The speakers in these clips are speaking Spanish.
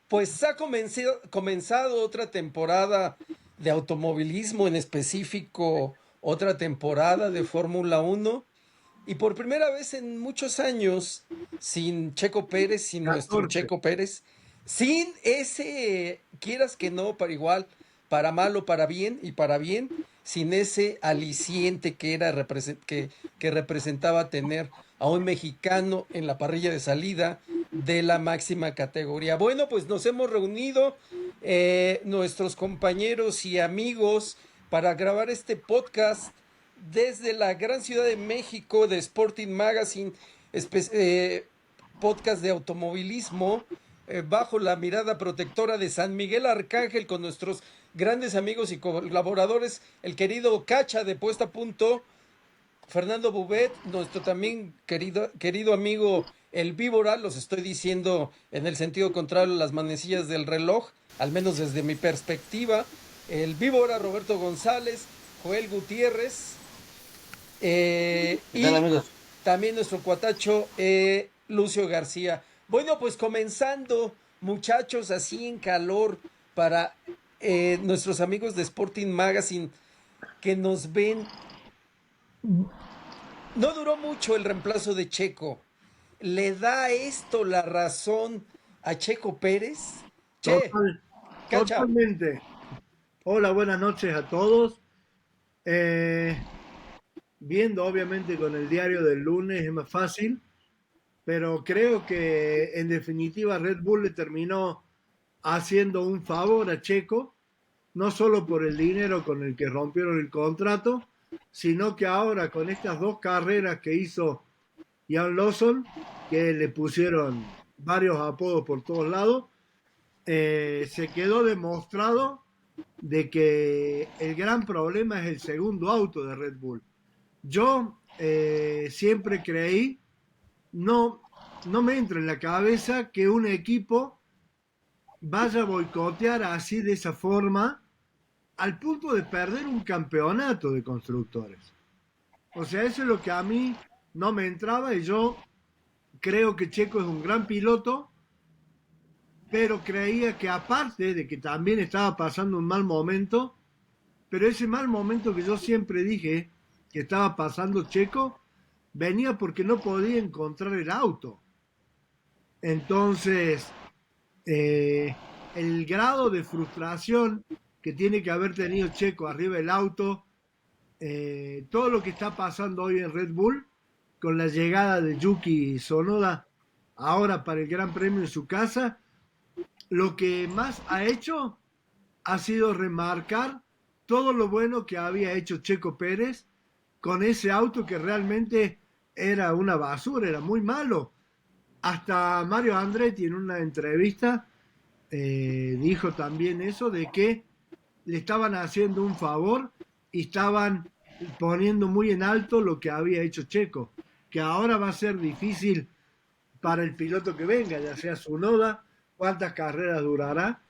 Pues ha comenzado otra temporada de automovilismo, en específico otra temporada de Fórmula Uno. Y por primera vez en muchos años, sin Checo Pérez, sin nuestro 14. Checo Pérez, sin ese, quieras que no, para igual, para mal o para bien, y para bien, sin ese aliciente que era que representaba tener a un mexicano en la parrilla de salida de la máxima categoría. Bueno, pues nos hemos reunido nuestros compañeros y amigos para grabar este podcast desde la gran ciudad de México de Sporting Magazine, podcast de automovilismo, bajo la mirada protectora de San Miguel Arcángel con nuestros grandes amigos y colaboradores, el querido Cacha de Puesta a Punto, Fernando Bubet, nuestro también querido amigo el Víbora, los estoy diciendo en el sentido contrario a las manecillas del reloj, al menos desde mi perspectiva, el Víbora Roberto González, Joel Gutiérrez, ¿Qué tal, y amigos? también nuestro cuatacho Lucio García. Bueno, pues comenzando, muchachos, así en calor para nuestros amigos de Sporting Magazine que nos ven. No duró mucho el reemplazo de Checo. ¿Le da esto la razón a Checo Pérez? Che, Total, cacha. totalmente. Hola, buenas noches a todos. Eh, Viendo obviamente con el diario del lunes es más fácil, pero creo que en definitiva Red Bull le terminó haciendo un favor a Checo, no solo por el dinero con el que rompieron el contrato, sino que ahora con estas dos carreras que hizo Jan Lawson, que le pusieron varios apodos por todos lados, se quedó demostrado de que el gran problema es el segundo auto de Red Bull. Yo siempre creí, no, no me entra en la cabeza que un equipo vaya a boicotear así de esa forma al punto de perder un campeonato de constructores. O sea, eso es lo que a mí no me entraba y yo creo que Checo es un gran piloto, pero creía que aparte de que también estaba pasando un mal momento, pero ese mal momento que yo siempre dije que estaba pasando Checo, venía porque no podía encontrar el auto. Entonces, el grado de frustración que tiene que haber tenido Checo arriba del auto, todo lo que está pasando hoy en Red Bull, con la llegada de Yuki Tsunoda ahora para el Gran Premio en su casa, lo que más ha hecho ha sido remarcar todo lo bueno que había hecho Checo Pérez con ese auto que realmente era una basura, era muy malo. Hasta Mario Andretti en una entrevista dijo también eso de que le estaban haciendo un favor y estaban poniendo muy en alto lo que había hecho Checo, que ahora va a ser difícil para el piloto que venga, ya sea su noda, cuántas carreras durará,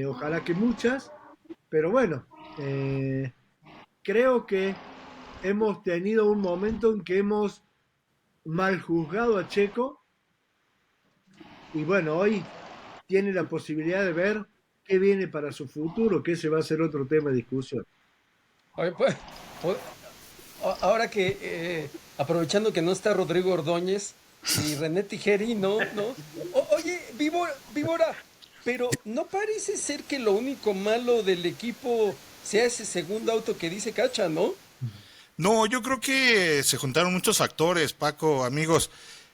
ojalá que muchas, pero bueno, creo que hemos tenido un momento en que hemos mal juzgado a Checo y bueno, hoy tiene la posibilidad de ver qué viene para su futuro, que ese va a ser otro tema de discusión. Oye, pues, pues, ahora que, aprovechando que no está Rodrigo Ordóñez y René Tijeri, ¿no? Oye, Víbora, pero no parece ser que lo único malo del equipo sea ese segundo auto que dice Cacha, ¿no? No, yo creo que se juntaron muchos factores, Paco, amigos.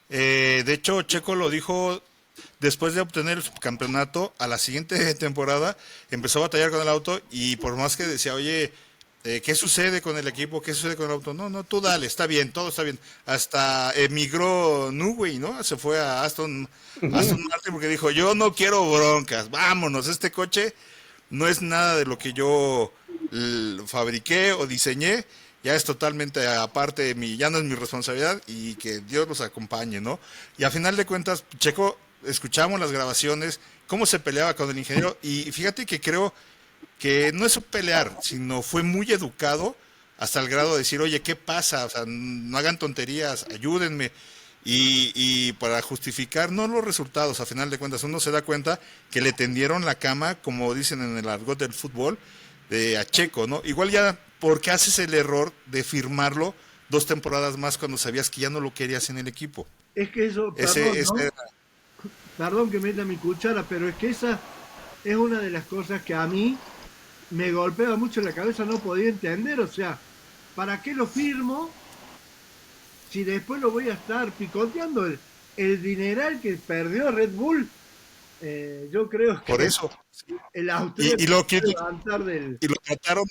De hecho, Checo lo dijo después de obtener el subcampeonato, a la siguiente temporada empezó a batallar con el auto y por más que decía, oye, ¿qué sucede con el equipo? ¿Qué sucede con el auto? No, no, tú dale, está bien, todo está bien. Hasta emigró Newey, ¿no? Se fue a Aston Martin porque dijo, yo no quiero broncas, vámonos, este coche no es nada de lo que yo fabriqué o diseñé, ya es totalmente aparte de mí, ya no es mi responsabilidad y que Dios los acompañe, ¿no? Y a final de cuentas, Checo, escuchamos las grabaciones, cómo se peleaba con el ingeniero y fíjate que creo que no es pelear, sino fue muy educado hasta el grado de decir, oye, ¿qué pasa? O sea, no hagan tonterías, ayúdenme. Y para justificar, no los resultados, a final de cuentas, uno se da cuenta que le tendieron la cama, como dicen en el argot del fútbol, a Checo, ¿no? Igual ya, ¿por qué haces el error de firmarlo 2 temporadas más cuando sabías que ya no lo querías en el equipo? Es que eso, perdón, ¿no? Perdón que meta mi cuchara, pero es que esa es una de las cosas que a mí me golpea mucho la cabeza, no podía entender, o sea, ¿para qué lo firmo si después lo voy a estar picoteando el dineral que perdió Red Bull? Yo creo Por que eso. el austriaco Y, y lo que puede levantar del... y lo trataron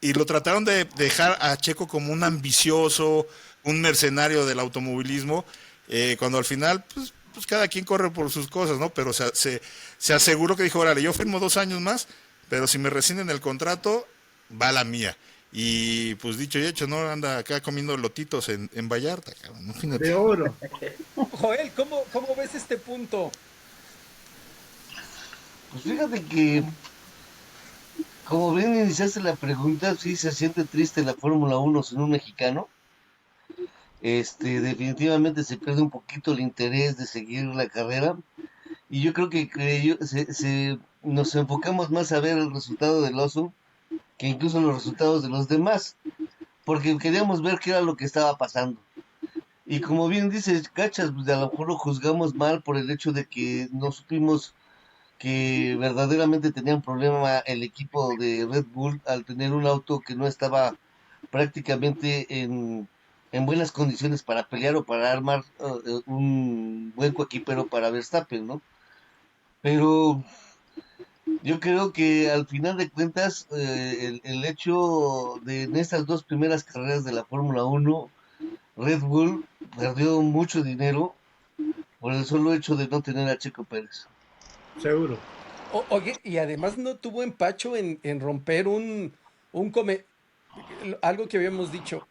lo trataron de dejar a Checo como un ambicioso, un mercenario del automovilismo, cuando al final, pues cada quien corre por sus cosas, ¿no? Pero se aseguró que dijo, órale, yo firmo 2 años más, pero si me rescinden el contrato, va la mía. Y pues dicho y hecho, ¿no? Anda acá comiendo lotitos en Vallarta, cabrón, de imagínate. oro. Joel, ¿cómo ves este punto? Pues fíjate que, como bien iniciaste la pregunta, sí se siente triste la Fórmula Uno sin un mexicano. Definitivamente se pierde un poquito el interés de seguir la carrera. Y yo creo que nos enfocamos más a ver el resultado del oso que incluso los resultados de los demás, porque queríamos ver qué era lo que estaba pasando. Y como bien dices, Cachas, pues a lo mejor lo juzgamos mal por el hecho de que no supimos que verdaderamente tenía un problema el equipo de Red Bull al tener un auto que no estaba prácticamente en buenas condiciones para pelear o para armar un buen coequipero para Verstappen, ¿no? Pero yo creo que al final de cuentas, el hecho de en estas 2 primeras carreras de la Fórmula Uno, Red Bull perdió mucho dinero por el solo hecho de no tener a Checo Pérez. Seguro. Oye, y además no tuvo empacho en romper un come- algo que habíamos dicho.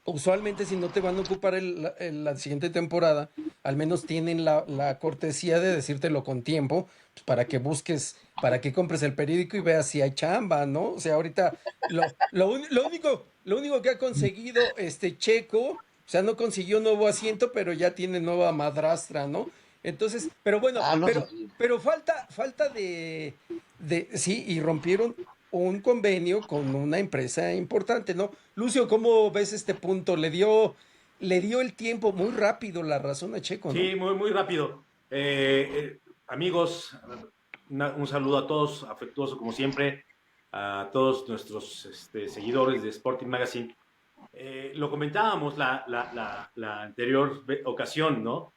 Usualmente si no te van a ocupar la siguiente temporada, al menos tienen la cortesía de decírtelo con tiempo, pues, para que busques, para que compres el periódico y veas si hay chamba, ¿no? O sea, ahorita lo único que ha conseguido este Checo, o sea, no consiguió nuevo asiento, pero ya tiene nueva madrastra, ¿no? Entonces, pero bueno, Ah, no, pero falta sí, y rompieron un convenio con una empresa importante, ¿no? Lucio, ¿cómo ves este punto? Le dio el tiempo muy rápido la razón a Checo, ¿no? Sí, muy, muy rápido. Amigos, un saludo a todos, afectuoso como siempre, a todos nuestros seguidores de Sporting Magazine. Lo comentábamos la anterior ocasión, ¿no?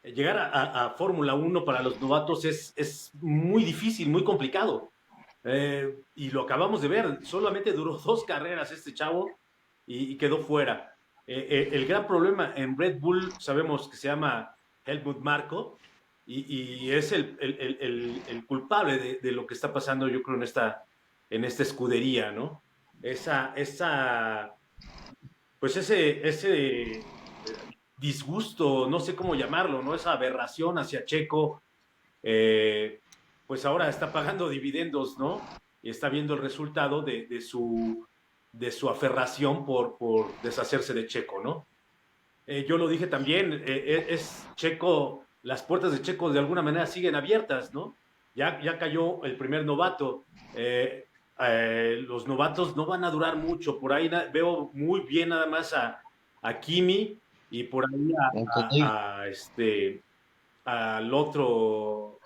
Llegar a Fórmula 1 para los novatos es muy difícil, muy complicado. Y lo acabamos de ver, solamente duró 2 carreras este chavo y quedó fuera. El gran problema en Red Bull sabemos que se llama Helmut Marko y es el culpable de lo que está pasando, yo creo, en esta escudería, ¿no? Pues ese disgusto, no sé cómo llamarlo, ¿no? Esa aberración hacia Checo, eh, pues ahora está pagando dividendos, ¿no? Y está viendo el resultado de su aferración por deshacerse de Checo, ¿no? Yo lo dije también, es Checo, las puertas de Checo de alguna manera siguen abiertas, ¿no? Ya cayó el primer novato. Los novatos no van a durar mucho. Por ahí veo muy bien nada más a Kimi y por ahí Antonio, al otro.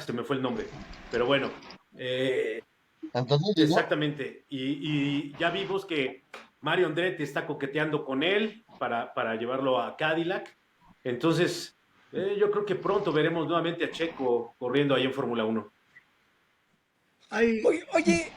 Se me fue el nombre. Pero bueno, eh, Antonio, ¿no? exactamente. Y ya vimos que Mario Andretti está coqueteando con él para llevarlo a Cadillac. Entonces, yo creo que pronto veremos nuevamente a Checo corriendo ahí en Fórmula 1. Hay, Oye,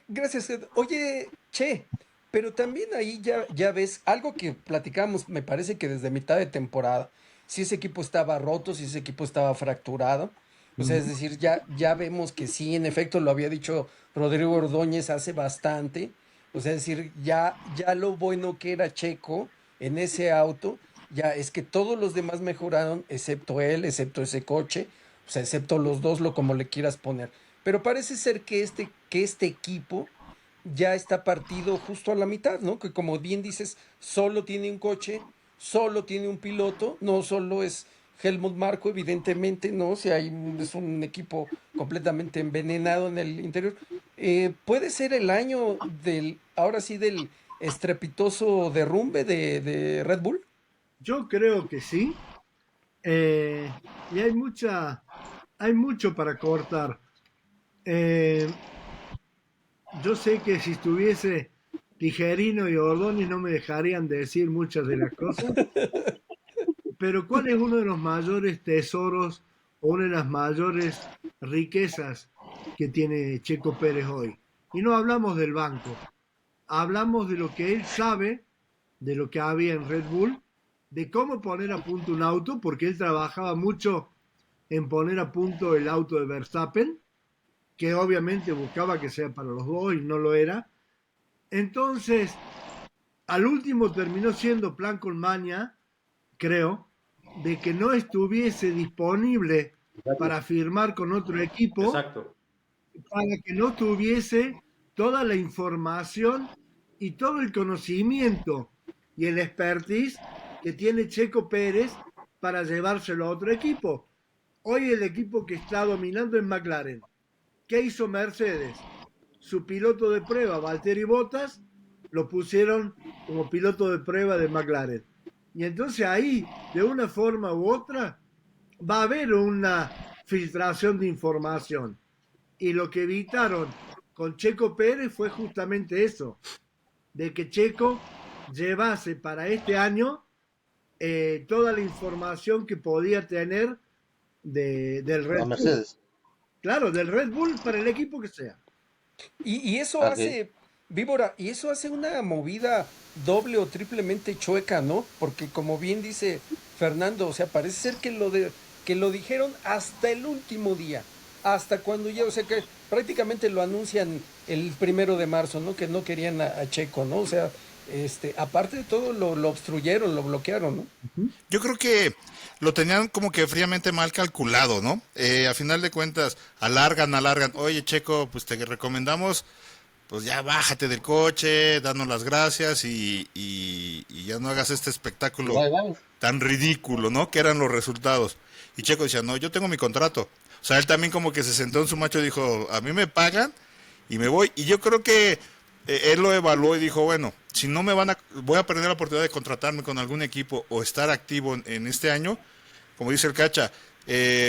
gracias. Oye, Che, pero también ahí ya ves algo que platicamos, me parece que desde mitad de temporada, si ese equipo estaba roto, si ese equipo estaba fracturado. O sea, es decir, ya vemos que sí, en efecto, lo había dicho Rodrigo Ordóñez hace bastante. O sea, es decir, ya lo bueno que era Checo en ese auto, ya es que todos los demás mejoraron, excepto él, excepto ese coche, o sea, excepto los dos, lo como le quieras poner. Pero parece ser que este equipo ya está partido justo a la mitad, ¿no? Que como bien dices, solo tiene un coche, solo tiene un piloto, no solo es Helmut Marko, evidentemente, ¿no? O sea, es un equipo completamente envenenado en el interior. Puede ser el año ahora sí, del estrepitoso derrumbe de Red Bull. Yo creo que sí. eh, y hay mucho para cortar. Eh, yo sé que si estuviese Tijerino y Ordóñez no me dejarían decir muchas de las cosas, pero ¿cuál es uno de los mayores tesoros o una de las mayores riquezas que tiene Checo Pérez hoy? Y no hablamos del banco, hablamos de lo que él sabe, de lo que había en Red Bull, de cómo poner a punto un auto, porque él trabajaba mucho en poner a punto el auto de Verstappen, que obviamente buscaba que sea para los dos y no lo era. Entonces, al último terminó siendo plan con maña, creo, de que no estuviese disponible para firmar con otro equipo, Exacto. para que no tuviese toda la información y todo el conocimiento y el expertise que tiene Checo Pérez para llevárselo a otro equipo. Hoy el equipo que está dominando es McLaren. ¿Qué hizo Mercedes? Su piloto de prueba, Valtteri Bottas, lo pusieron como piloto de prueba de McLaren. Y entonces ahí, de una forma u otra, va a haber una filtración de información. Y lo que evitaron con Checo Pérez fue justamente eso, de que Checo llevase para este año toda la información que podía tener del A Red Bull. Mercedes. Claro, del Red Bull para el equipo que sea. Y eso Ok. hace, Víbora, y eso hace una movida doble o triplemente chueca, ¿no? Porque como bien dice Fernando, o sea, parece ser que lo dijeron hasta el último día, hasta cuando ya, o sea, que prácticamente lo anuncian el 1 de marzo, ¿no? Que no querían a Checo, ¿no? O sea, aparte de todo, lo obstruyeron, lo bloquearon, ¿no? Yo creo que lo tenían como que fríamente mal calculado, ¿no? A final de cuentas, alargan. Oye, Checo, pues te recomendamos, pues ya bájate del coche, danos las gracias y ya no hagas este espectáculo Bye, bye. tan ridículo, ¿no? Que eran los resultados. Y Checo decía, no, yo tengo mi contrato. O sea, él también como que se sentó en su macho y dijo, a mí me pagan y me voy. Y yo creo que él lo evaluó y dijo, bueno, si no me van a, voy a perder la oportunidad de contratarme con algún equipo o estar activo en este año, como dice el Cacha,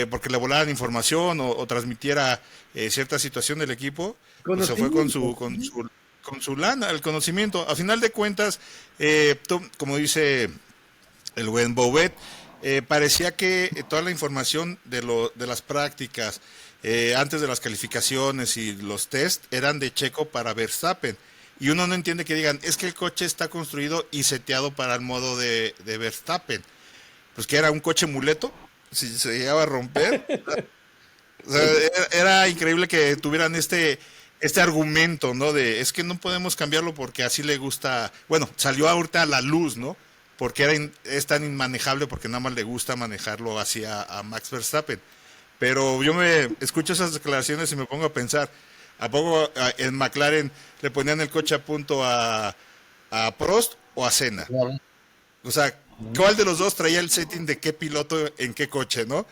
porque le volaran información o transmitiera cierta situación del equipo, pues se fue Conocimiento. con su lana, el conocimiento. A final de cuentas, como dice el buen Bouvet, parecía que toda la información de las prácticas, antes de las calificaciones y los test, eran de Checo para Verstappen. Y uno no entiende que digan, es que el coche está construido y seteado para el modo de Verstappen. Pues que era un coche muleto, si se llegaba a romper. O sea, era increíble que tuvieran este argumento, ¿no? De es que no podemos cambiarlo porque así le gusta. Bueno, salió ahorita a la luz, ¿no? Porque es tan inmanejable porque nada más le gusta manejarlo así a Max Verstappen. Pero yo me escucho esas declaraciones y me pongo a pensar, ¿a poco en McLaren le ponían el coche a punto a Prost o a Senna? Claro. O sea, ¿cuál de los dos traía el setting de qué piloto en qué coche, no?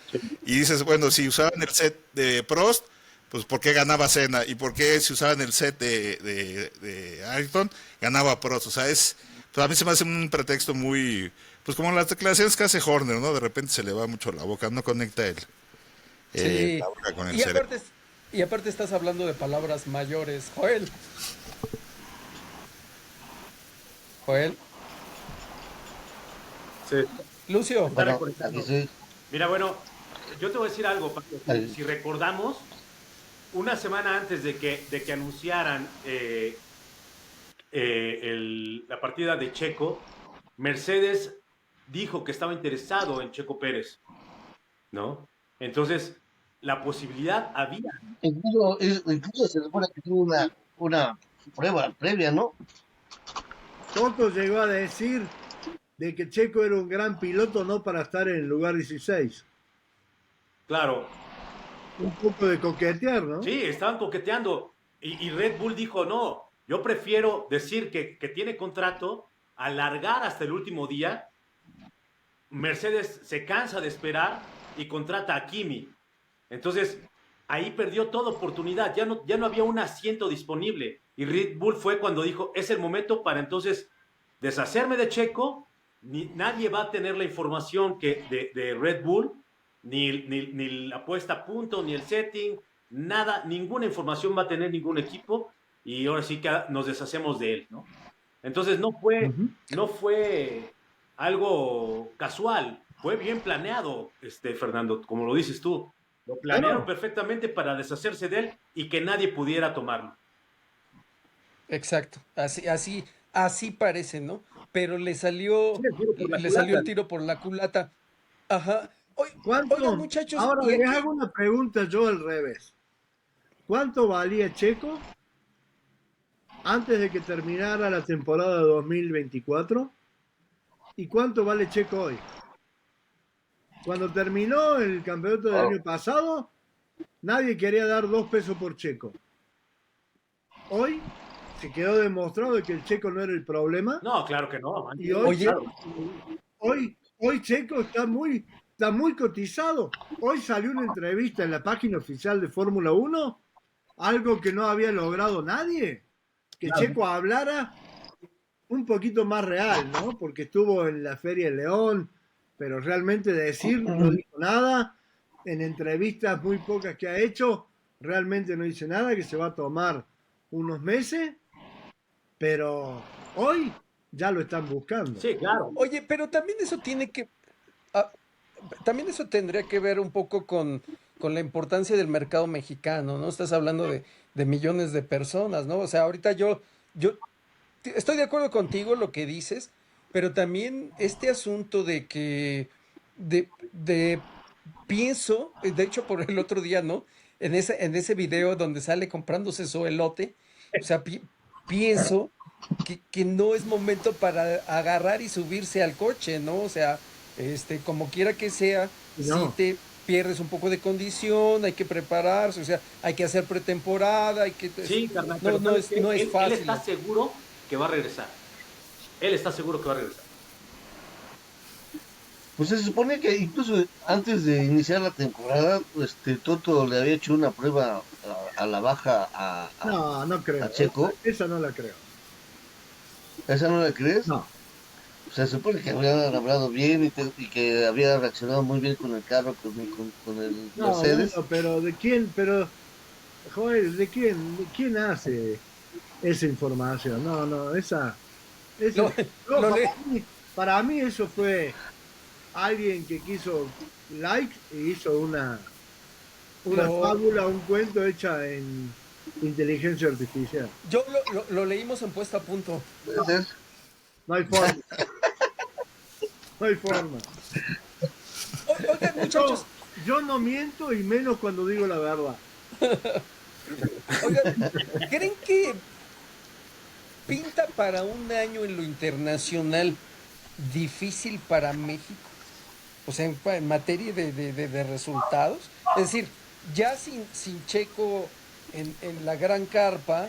Y dices, bueno, si usaban el set de Prost, pues ¿por qué ganaba Senna? ¿Y por qué si usaban el set de Ayrton, ganaba Prost? O sea, pues a mí se me hace un pretexto muy, pues como las declaraciones que hace Horner, ¿no? De repente se le va mucho la boca, no conecta Sí. la boca con el Y cerebro. aparte, y aparte estás hablando de palabras mayores. Joel, Joel, Se Lucio. está Bueno, aquí reconectando. sí. Mira, bueno, yo te voy a decir algo, Paco. Ahí. Si recordamos, una semana antes de que anunciaran la partida de Checo, Mercedes dijo que estaba interesado en Checo Pérez, ¿no? Entonces, la posibilidad había. Incluso se supone que tuvo una prueba previa, ¿no? Toto llegó a decir de que Checo era un gran piloto no para estar en el lugar 16. Claro, Un poco de coquetear, ¿no? sí, estaban coqueteando y Red Bull dijo no. Yo prefiero decir que tiene contrato, alargar hasta el último día. Mercedes se cansa de esperar y contrata a Kimi. Entonces, ahí perdió toda oportunidad. Ya no había un asiento disponible. Y Red Bull fue cuando dijo, es el momento para entonces deshacerme de Checo. Nadie va a tener la información de Red Bull, ni la puesta a punto, ni el setting, nada, ninguna información va a tener ningún equipo. Y ahora sí que nos deshacemos de él, ¿no? Entonces no fue algo casual, fue bien planeado, Fernando, como lo dices tú. Lo planearon perfectamente para deshacerse de él y que nadie pudiera tomarlo. Exacto, así parece, ¿no? Pero le salió el tiro por la culata. Ajá. Oigan, ¿Cuánto? muchachos, Ahora y les aquí, hago una pregunta yo al revés. ¿Cuánto valía Checo antes de que terminara la temporada 2024? ¿Y cuánto vale Checo hoy? Cuando terminó el campeonato del año pasado, nadie quería dar 2 pesos por Checo. Hoy se quedó demostrado que el Checo no era el problema. No, claro que no. Y hoy, oye, hoy Checo está muy cotizado. Hoy salió una entrevista en la página oficial de Fórmula 1, algo que no había logrado nadie. Que Checo hablara un poquito más real, ¿no? Porque estuvo en la Feria de León, pero realmente decir no dijo nada. En entrevistas muy pocas que ha hecho, realmente no dice nada, que se va a tomar unos meses, pero hoy ya lo están buscando. Sí, claro. oye, pero también eso ah, también eso tendría que ver un poco con la importancia del mercado mexicano, ¿no? Estás hablando de millones de personas, ¿no? O sea, ahorita yo estoy de acuerdo contigo lo que dices, pero también este asunto de que, de pienso, de hecho por el otro día, ¿no? En ese video donde sale comprándose su elote, o sea, pienso que no es momento para agarrar y subirse al coche, ¿no? O sea, como quiera que sea, si No, te pierdes un poco de condición, hay que prepararse, o sea, hay que hacer pretemporada, Sí, carnal, no, pero no ¿sabes es, qué? no es Él fácil. está seguro que va a regresar. Él está seguro que va a regresar. Pues se supone que incluso antes de iniciar la temporada, Toto le había hecho una prueba a la baja no creo. a Checo. Esa no la creo. ¿Esa no la crees? No. Se supone que habían hablado bien y que había reaccionado muy bien con el carro, con el No, Mercedes. bueno, pero ¿de quién? Pero, joder, ¿de quién hace esa información? No, Lo, no, lo le- para mí eso fue alguien que quiso like y hizo una lo- fábula, un cuento hecha en inteligencia artificial. lo leímos en puesta a punto. Puede ser. No hay forma, no hay forma. Oigan, Yo, muchachos, yo no miento y menos cuando digo la verdad. oigan, ¿creen que pinta para un año en lo internacional difícil para México? O sea, en materia de resultados. Es decir, ya sin Checo en la gran carpa,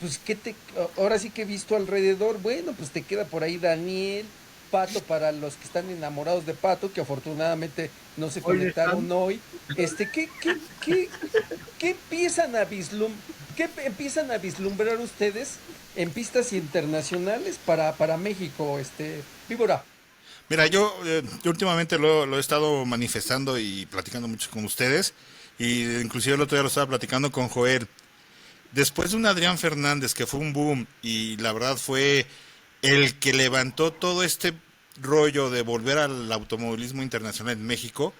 pues ahora sí que he visto alrededor, bueno, pues te queda por ahí Daniel, Pato para los que están enamorados de Pato, que afortunadamente no se Hoy conectaron hoy. ¿Qué empiezan a vislumbrar ustedes en pistas internacionales para México, Víbora? Mira, yo últimamente lo he estado manifestando y platicando mucho con ustedes, y inclusive el otro día lo estaba platicando con Joel. Después de un Adrián Fernández que fue un boom y la verdad fue el que levantó todo este rollo de volver al automovilismo internacional en México,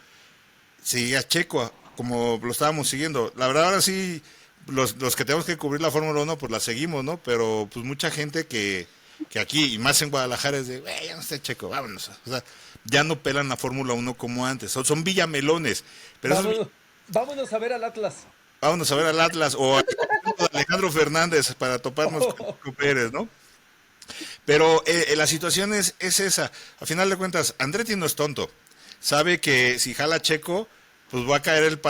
seguía Checo como lo estábamos siguiendo. La verdad ahora sí, los que tenemos que cubrir la Fórmula 1 pues la seguimos, ¿no? Pero pues mucha gente que aquí, y más en Guadalajara, es de, ya no está Checo, vámonos. O sea, ya no pelan la Fórmula 1 como antes, son villamelones. Pero Vámonos a ver al Atlas. vámonos a ver al Atlas o a Alejandro Fernández para toparnos con Pérez, ¿no? Pero la situación es esa. A final de cuentas, Andretti no es tonto. Sabe que si jala Checo, pues va a caer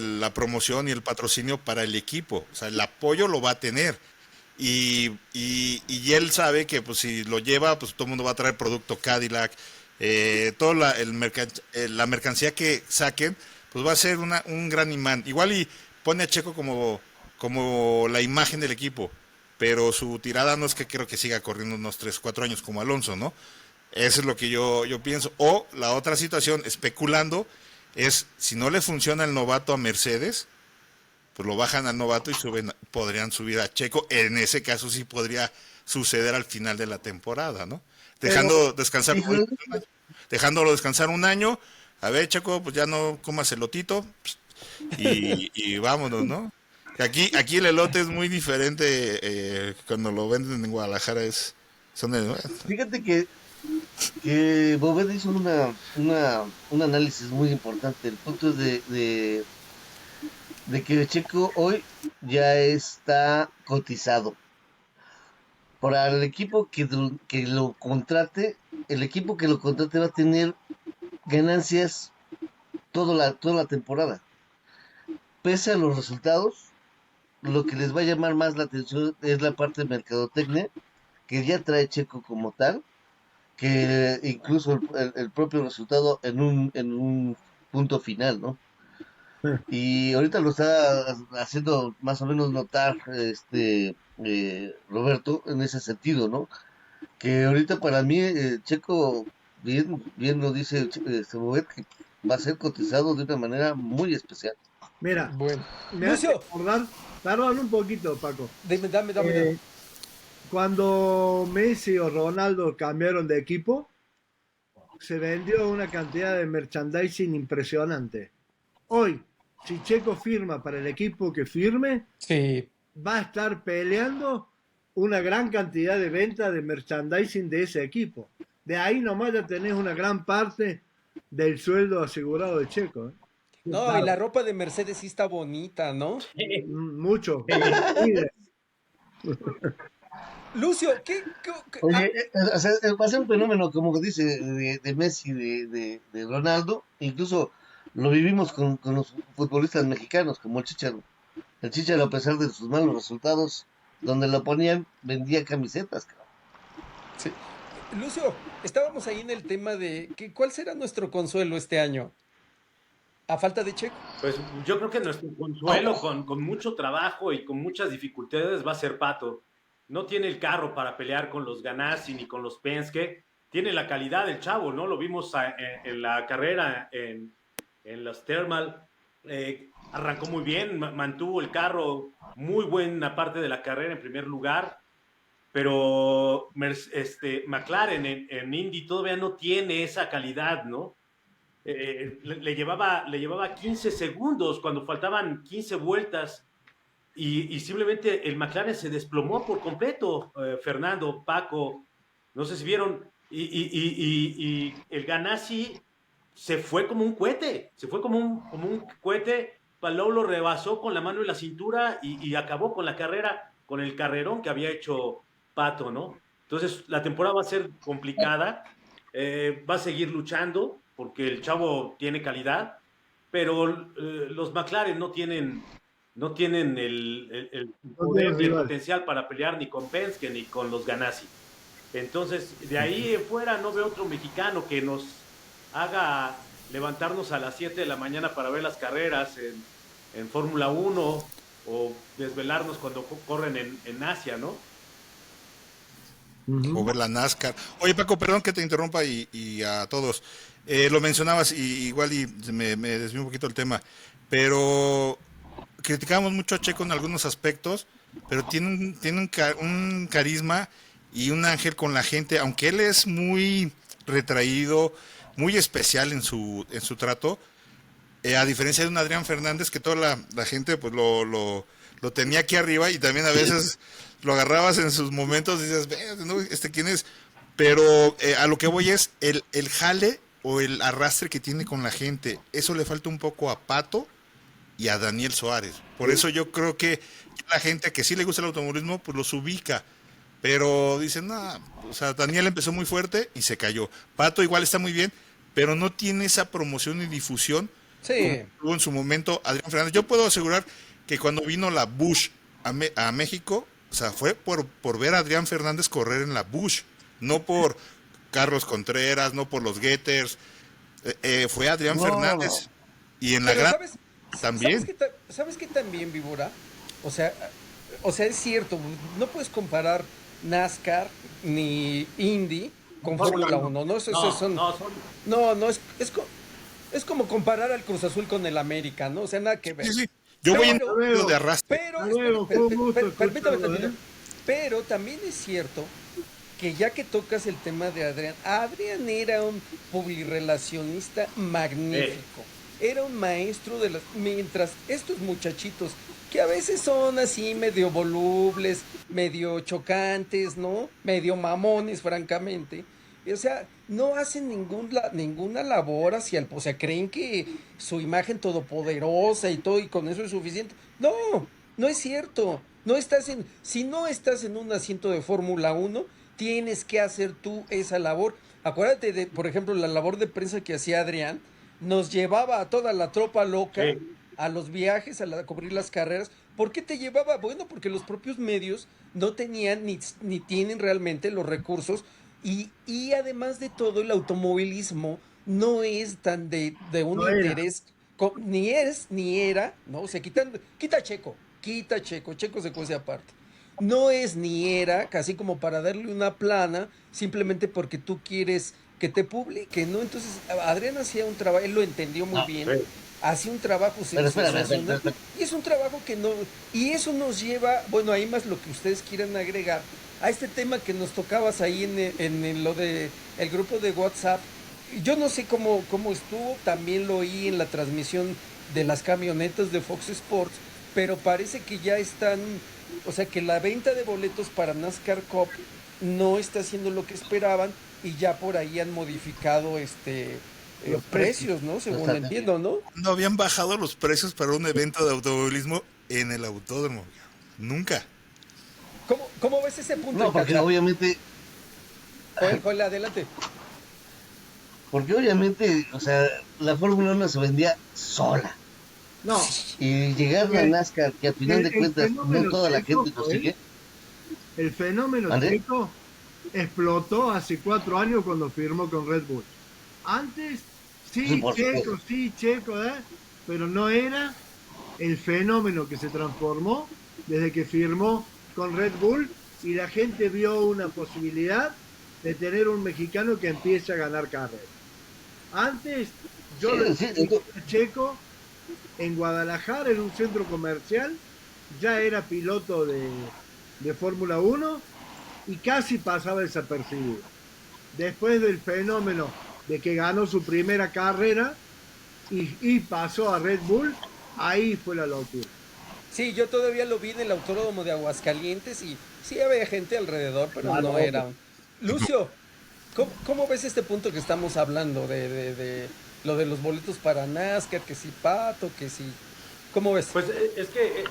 la promoción y el patrocinio para el equipo. O sea, el apoyo lo va a tener. y él sabe que pues si lo lleva, pues todo el mundo va a traer producto Cadillac, toda la mercancía que saquen, pues va a ser un gran imán. Igual y pone a Checo como la imagen del equipo, pero su tirada no es que creo que siga corriendo unos 3 4 años como Alonso, ¿no? Eso es lo que yo pienso. O la otra situación, especulando, es si no le funciona el novato a Mercedes, pues lo bajan al novato y podrían subir a Checo. En ese caso sí podría suceder al final de la temporada, ¿no? Pero, Dejándolo descansar un año. A ver, Checo, pues ya no comas elotito y vámonos, ¿no? Aquí el elote es muy diferente, cuando lo venden en Guadalajara fíjate que Bobet hizo un análisis muy importante. El punto es de que Checo hoy ya está cotizado. Para el equipo que lo contrate, el equipo que lo contrate va a tener ganancias toda la temporada. Pese a los resultados, lo que les va a llamar más la atención es la parte de mercadotecnia, que ya trae Checo como tal, que incluso el propio resultado en un punto final, ¿no? Y ahorita lo está haciendo más o menos notar Roberto en ese sentido, ¿no? Que ahorita para mí Checo, bien lo dice Bobet, que va a ser cotizado de una manera muy especial. mira, Bueno. me hace Lucio, acordar, perdón un poquito, Paco. dame. Eh, Cuando Messi o Ronaldo cambiaron de equipo, se vendió una cantidad de merchandising impresionante. Hoy, si Checo firma para el equipo que firme, Sí. va a estar peleando una gran cantidad de venta de merchandising de ese equipo. De ahí nomás ya tenés una gran parte del sueldo asegurado de Checo. ¿Eh? No, y Claro, la ropa de Mercedes sí está bonita, ¿no? mucho. Mire, Lucio, Oye, o sea, va a ser un fenómeno, como dice, de Messi, de Ronaldo, incluso lo vivimos con los futbolistas mexicanos, como el Chicharo. El Chicharo, a pesar de sus malos resultados, donde lo ponían, vendía camisetas, cabrón. sí. Lucio, estábamos ahí en el tema de ¿cuál será nuestro consuelo este año? A falta de Checo. Pues yo creo que nuestro consuelo con mucho trabajo y con muchas dificultades va a ser Pato. No tiene el carro para pelear con los Ganassi ni con los Penske. Tiene la calidad del chavo, ¿no? Lo vimos en la carrera en los Thermal. Arrancó muy bien, mantuvo el carro muy buena parte de la carrera en primer lugar. Pero McLaren en Indy todavía no tiene esa calidad, ¿no? Le llevaba 15 segundos cuando faltaban 15 vueltas y simplemente el McLaren se desplomó por completo. Fernando, Paco, no sé si vieron, y el Ganassi se fue como un cohete, como un cohete. Palou lo rebasó con la mano en la cintura y acabó con la carrera, con el carrerón que había hecho Pato, ¿no? Entonces la temporada va a ser complicada, va a seguir luchando porque el chavo tiene calidad, pero los McLaren no tienen el no poder tiene ni el rival. potencial para pelear ni con Penske ni con los Ganassi. Entonces, de ahí en fuera no veo otro mexicano que nos haga levantarnos a las 7 de la mañana para ver las carreras en Fórmula 1 o desvelarnos cuando corren en Asia, ¿no? O ver la NASCAR. Oye, Paco, perdón que te interrumpa y a todos. Lo mencionabas y igual me desvío un poquito el tema, pero criticábamos mucho a Checo en algunos aspectos, pero tiene un carisma y un ángel con la gente, aunque él es muy retraído, muy especial en su trato, a diferencia de un Adrián Fernández que toda la gente pues lo tenía aquí arriba y también a veces lo agarrabas en sus momentos y dices, "Ve, ¿no? ¿Quién es?". Pero a lo que voy es el jale o el arrastre que tiene con la gente. Eso le falta un poco a Pato y a Daniel Suárez. Por eso yo creo que la gente que sí le gusta el automovilismo, pues los ubica. Pero dicen, no, o sea, Daniel empezó muy fuerte y se cayó. Pato igual está muy bien, pero no tiene esa promoción y difusión como Sí. tuvo en su momento Adrián Fernández. Yo puedo asegurar que cuando vino la Bush a México, O sea, fue por ver a Adrián Fernández correr en la Busch, no por Carlos Contreras, no por los Getters. Fue Adrián No, no. Fernández. Y en la Pero gran ¿sabes también. sabes qué también, Víbora? O sea, es cierto, no puedes comparar NASCAR ni Indy con Fórmula Fórmula 1. 1, ¿no? No, Son, no, son. no, no, es como comparar al Cruz Azul con el América, ¿no? O sea, nada que ver. Sí, sí. Yo voy en Pero, medio de arrastre. pero, Hasta luego, fue un gusto permítame escucharlo, tantito. ¿eh? Pero también es cierto que ya que tocas el tema de Adrián, Adrián era un publirelacionista magnífico. Era un maestro de las... Mientras estos muchachitos, que a veces son así medio volubles, medio chocantes, ¿no? Medio mamones, francamente. O sea, no hacen ninguna labor hacia el... O sea, creen que su imagen todopoderosa y todo, y con eso es suficiente. No, no es cierto. Si no estás en un asiento de Fórmula 1, tienes que hacer tú esa labor. Acuérdate de, por ejemplo, la labor de prensa que hacía Adrián, nos llevaba a toda la tropa loca Sí. a los viajes, a cubrir las carreras. ¿Por qué te llevaba? Bueno, porque los propios medios no tenían ni tienen realmente los recursos y además de todo el automovilismo no es tan de un No era. interés, ni era, ¿no? O sea, quita Checo, Checo se cuece aparte. No es ni era, casi como para darle una plana, simplemente porque tú quieres que te publique, ¿no? Entonces, Adrián hacía un trabajo, él lo entendió muy No, bien, Sí. hacía un trabajo pero espérame, sensacional, y es un trabajo que no, y eso nos lleva, bueno, ahí más lo que ustedes quieran agregar, a este tema que nos tocabas ahí lo de el grupo de WhatsApp. Yo no sé cómo estuvo, también lo oí en la transmisión de las camionetas de Fox Sports, pero parece que ya están, o sea que la venta de boletos para NASCAR Cup no está haciendo lo que esperaban y ya por ahí han modificado Los precios. precios, ¿no? Según Está- entiendo, ¿no? No habían bajado los precios para un evento de automovilismo en el autódromo. Nunca. ¿Cómo ves ese punto, No, porque Cacha? obviamente, Joel, adelante. o sea, la Fórmula 1 se vendía sola. No, Y llegar a el, NASCAR, que a final de el cuentas no fenómeno toda la checo, gente lo Joel, sigue, el fenómeno ¿vale? checo explotó hace 4 años cuando firmó con Red Bull. Antes, Sí, por supuesto. sí, checo, ¿eh? Pero no era el fenómeno que se transformó desde que firmó con Red Bull y la gente vio una posibilidad de tener un mexicano que empiece a ganar carreras. Antes, Sí, yo lo sí, vi a Checo en Guadalajara, en un centro comercial, ya era piloto de Fórmula 1 y casi pasaba desapercibido. Después del fenómeno de que ganó su primera carrera y pasó a Red Bull, ahí fue la locura. Sí, yo todavía lo vi en el autódromo de Aguascalientes y sí había gente alrededor, pero Ah, no no, era. Lucio, ¿cómo ves este punto que estamos hablando de lo de los boletos para NASCAR, que si Pato, que si... ¿Cómo ves? Pues es que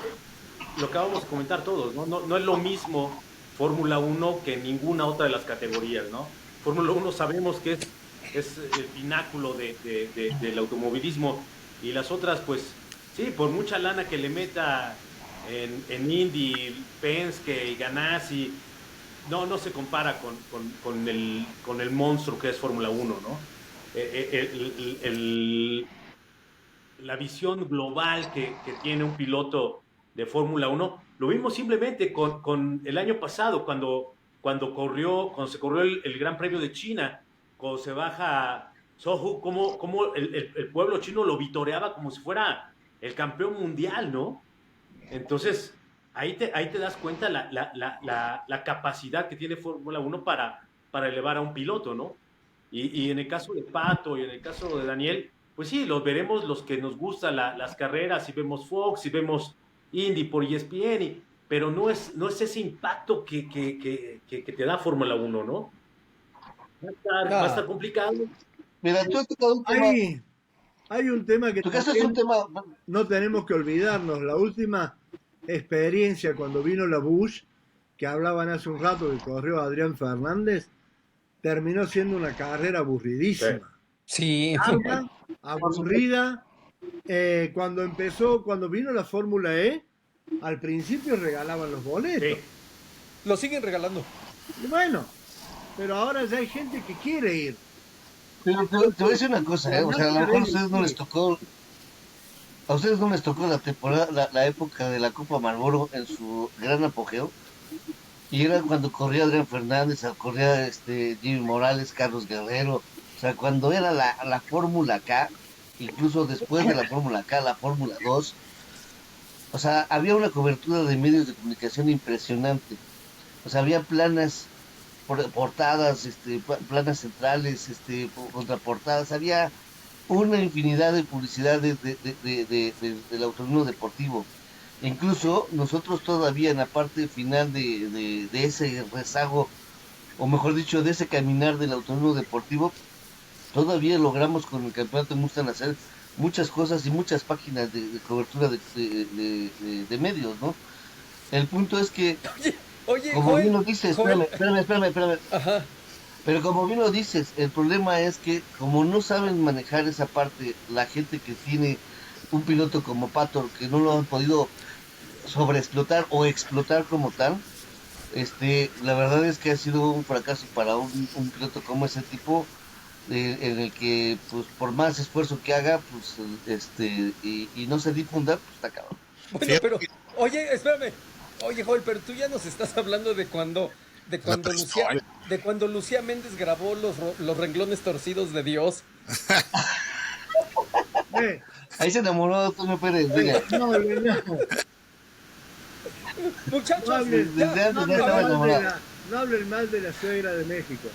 lo que vamos a comentar todos, ¿no? No, no es lo mismo Fórmula 1 que ninguna otra de las categorías, ¿no? Fórmula 1 sabemos que es el pináculo del automovilismo y las otras, pues sí, por mucha lana que le meta en Indy, Penske y Ganassi, no se compara con el monstruo que es Fórmula 1, ¿no? La visión global que tiene un piloto de Fórmula 1, lo vimos simplemente con el año pasado, cuando se corrió el Gran Premio de China, cuando se baja Sohu, como el pueblo chino lo vitoreaba como si fuera el campeón mundial, ¿no? Entonces, ahí te das cuenta la capacidad que tiene Fórmula 1 para elevar a un piloto, ¿no? Y en el caso de Pato y en el caso de Daniel, pues sí, los veremos los que nos gustan las carreras, y vemos Fox, y vemos Indy por ESPN, pero no es ese impacto que te da Fórmula 1, ¿no? Va a estar Ah, complicado. Mira, tú has tocado un tema, Hay, hay un tema que tu caso es un también tema, no tenemos que olvidarnos. La última experiencia cuando vino la Bush, que hablaban hace un rato que corrió Adrián Fernández, terminó siendo una carrera Sí. aburridísima. sí, Larga, por supuesto, aburrida. Cuando vino la Fórmula E, al principio regalaban los boletos. Sí. Lo siguen regalando. Y bueno, pero ahora ya hay gente que quiere ir. Pero te voy a decir una cosa, La o sea, a lo NASCAR mejor a es ustedes no les libre. tocó, a ustedes no les tocó la temporada, la época de la Copa Marlboro en su gran apogeo, y era cuando corría Adrián Fernández, corría Jimmy Morales, Carlos Guerrero, o sea, cuando era la Fórmula K, incluso después de la Fórmula K, la Fórmula 2, o sea, había una cobertura de medios de comunicación impresionante. O sea, había planas, portadas, planas centrales, contraportadas, había una infinidad de publicidad del automovilismo deportivo. E incluso nosotros todavía en la parte final de ese rezago, o mejor dicho, de ese caminar del automovilismo deportivo, todavía logramos con el campeonato Mustang hacer muchas cosas y muchas páginas de cobertura de medios, ¿no? El punto es que, Oye, oye, como bien Joel, lo dices, Joel, espérame, ajá. pero como bien lo dices, el problema es que como no saben manejar esa parte, la gente que tiene un piloto como Pato, que no lo han podido sobreexplotar o explotar como tal, la verdad es que ha sido un fracaso para un piloto como ese tipo, en el que, pues, por más esfuerzo que haga, pues, y no se difunda, pues está cabrón. Bueno, Fíjate pero, que oye, espérame. Oye, Joel, pero tú ya nos estás hablando de la cuando Lucía, prehistoria. de cuando Lucía Méndez grabó los renglones torcidos de Dios. Eh, Ahí se enamoró de Antonio Pérez, venga, no hablen, no, Muchachos, ya, desde antes ya hablen a estaba ver, mal de enamorado. la, no hablen mal de la suegra de México.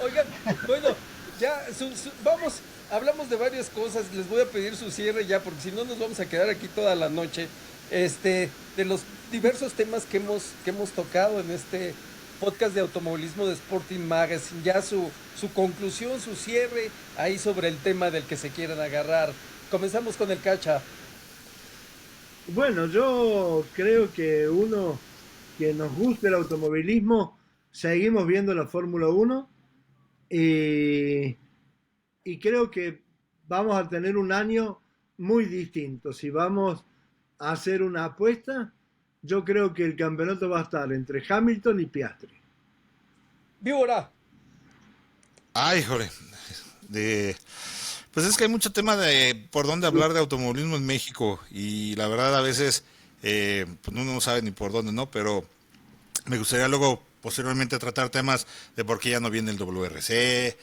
oigan, bueno, ya, vamos, hablamos de varias cosas, les voy a pedir su cierre ya, porque si no nos vamos a quedar aquí toda la noche, de los diversos temas que hemos tocado en este podcast de automovilismo de Sporting Magazine, ya su conclusión, su cierre, ahí sobre el tema del que se quieran agarrar. Comenzamos con el Cacha. Bueno, yo creo que uno que nos guste el automovilismo, seguimos viendo la Fórmula Uno y, y creo que vamos a tener un año muy distinto. Si vamos a hacer una apuesta, yo creo que el campeonato va a estar entre Hamilton y Piastri. Víbora, Ay, joder. De, pues es que hay mucho tema de por dónde hablar de automovilismo en México y la verdad a veces pues uno no sabe ni por dónde, ¿no? Pero me gustaría luego posteriormente tratar temas de por qué ya no viene el WRC,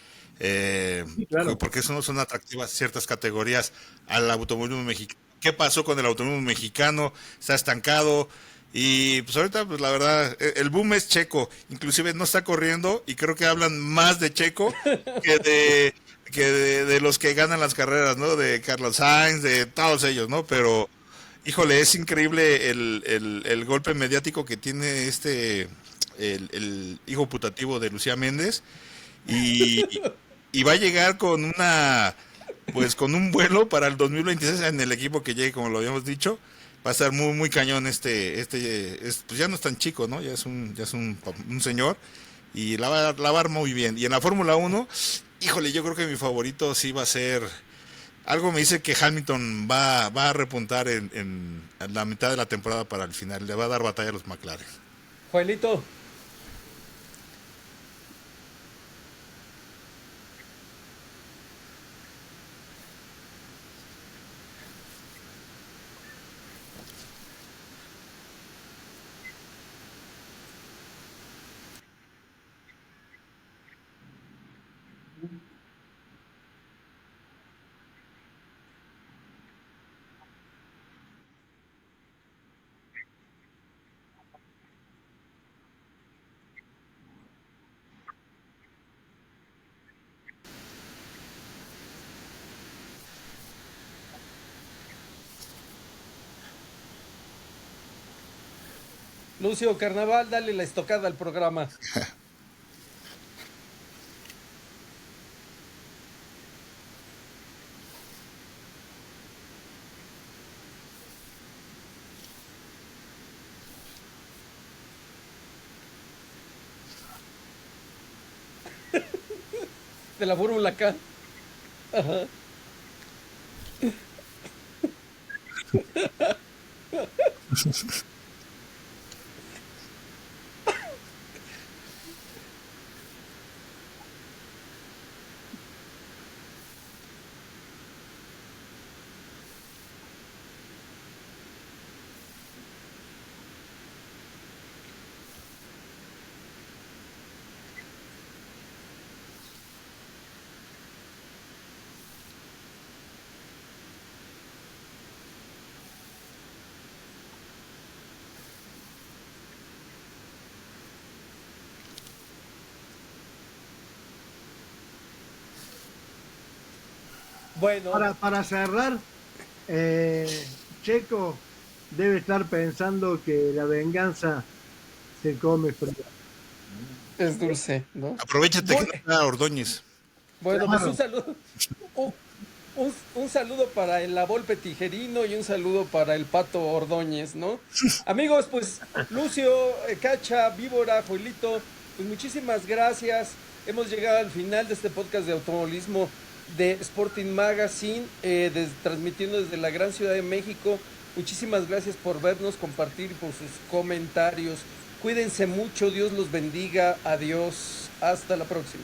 Sí, claro. por qué eso no son atractivas ciertas categorías al automovilismo mexicano. ¿Qué pasó con el automovilismo mexicano? ¿Está estancado? Y pues ahorita, pues la verdad, el boom es Checo. Inclusive no está corriendo y creo que hablan más de Checo que de los que ganan las carreras, ¿no? De Carlos Sainz, de todos ellos, ¿no? Pero híjole, es increíble el golpe mediático que tiene el hijo putativo de Lucía Méndez y, y va a llegar con pues con un vuelo para el 2026 en el equipo que llegue, como lo habíamos dicho. Va a estar muy, muy cañón pues ya no es tan chico, ¿no? Ya es un señor y la va a dar muy bien. Y en la Fórmula 1, híjole, yo creo que mi favorito sí va a ser algo me dice que Hamilton va a repuntar en la mitad de la temporada para el final. Le va a dar batalla a los McLaren. Joelito, Lucio Carnaval, dale la estocada al programa. De la Fórmula K. Bueno, Para cerrar, Checo debe estar pensando que la venganza se come fría. es dulce, ¿no? Aprovechate que Bu- no está Ordóñez. Bueno, pues un Claro. saludo. Un, un saludo para el La Volpe Tijerino y un saludo para el Pato Ordóñez, ¿no? Amigos, pues Lucio, Cacha, Víbora, Joelito, pues muchísimas gracias. Hemos llegado al final de este podcast de automovilismo de Sporting Magazine, transmitiendo desde la gran Ciudad de México. Muchísimas gracias por vernos, compartir y por sus comentarios. Cuídense mucho, Dios los bendiga. Adiós, hasta la próxima.